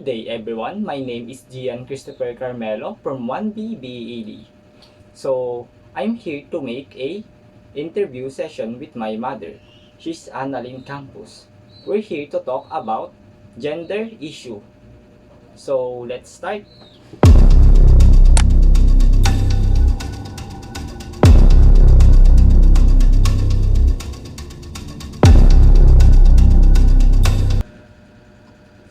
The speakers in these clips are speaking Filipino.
Good day everyone, my name is Gian Christopher Carmelo from 1B BED. So, I'm here to make a interview session with my mother. She's Annalyn Campos. We're here to talk about gender issue. So, let's start.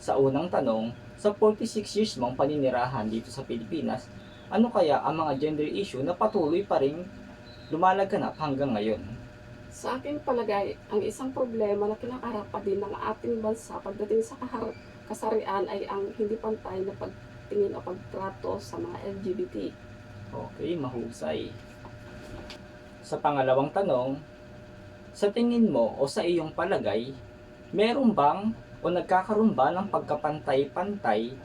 Sa unang tanong, sa 46 years mong paninirahan dito sa Pilipinas, ano kaya ang mga gender issue na patuloy pa rin lumalaganap hanggang ngayon? Sa aking palagay, ang isang problema na kinakaharap pa din ng ating bansa pagdating sa kasarian ay ang hindi pantay na pagtingin o pagtrato sa mga LGBT. Okay, mahusay. Sa pangalawang tanong, sa tingin mo o sa iyong palagay, meron bang o nagkakaroon ba ng pagkapantay-pantay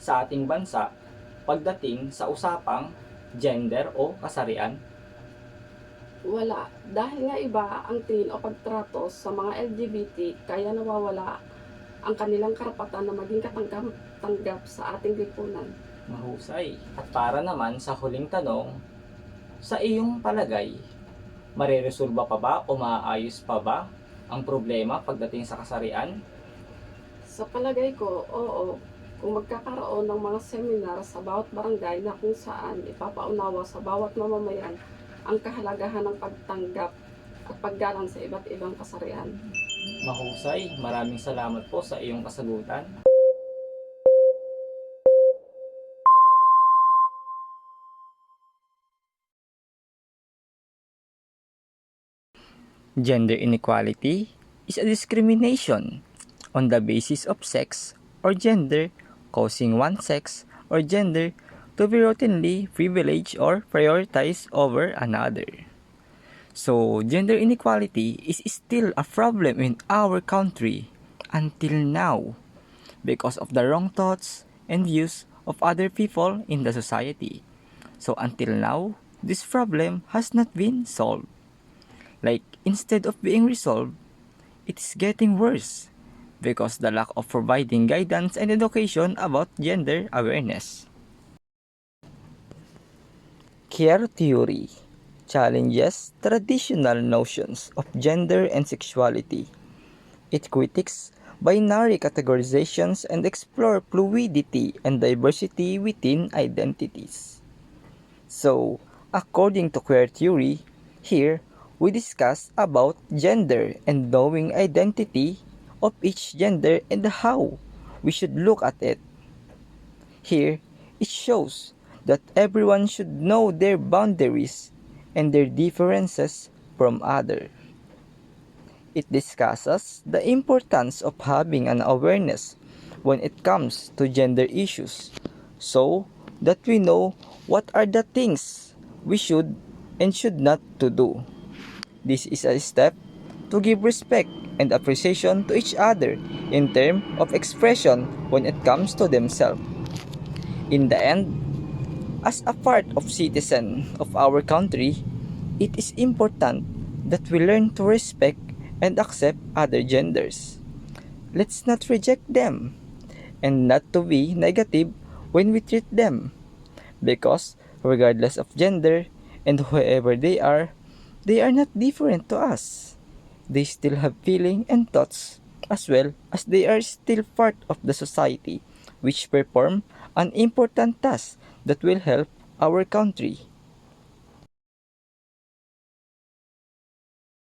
sa ating bansa pagdating sa usapang gender o kasarian? Wala, dahil nga iba ang tingin o pagtrato sa mga LGBT kaya nawawala ang kanilang karapatan na maging katanggap sa ating lipunan. Mahusay. At para naman sa huling tanong, sa iyong palagay, mareresolba pa ba o maaayos pa ba ang problema pagdating sa kasarian? Sa palagay ko, oo, kung magkakaroon ng mga seminar sa bawat barangay na kung saan ipapaunawa sa bawat mamamayan ang kahalagahan ng pagtanggap at paggalang sa iba't ibang kasarian. Mahusay. Maraming salamat po sa iyong kasagutan. Gender inequality is a discrimination on the basis of sex or gender, causing one sex or gender to be routinely privileged or prioritized over another. So, gender inequality is still a problem in our country until now because of the wrong thoughts and views of other people in the society. So, until now, this problem has not been solved. Like, instead of being resolved, it is getting worse because the lack of providing guidance and education about gender awareness. Queer theory challenges traditional notions of gender and sexuality. It critiques binary categorizations and explores fluidity and diversity within identities. So, according to queer theory, here we discuss about gender and knowing identity of each gender and how we should look at it. Here, it shows that everyone should know their boundaries and their differences from others. It discusses the importance of having an awareness when it comes to gender issues so that we know what are the things we should and should not to do. This is a step to give respect and appreciation to each other in terms of expression when it comes to themselves. In the end, as a part of citizen of our country, it is important that we learn to respect and accept other genders. Let's not reject them and not to be negative when we treat them because regardless of gender and whoever they are not different to us. They still have feeling and thoughts as well as they are still part of the society which perform an important task that will help our country.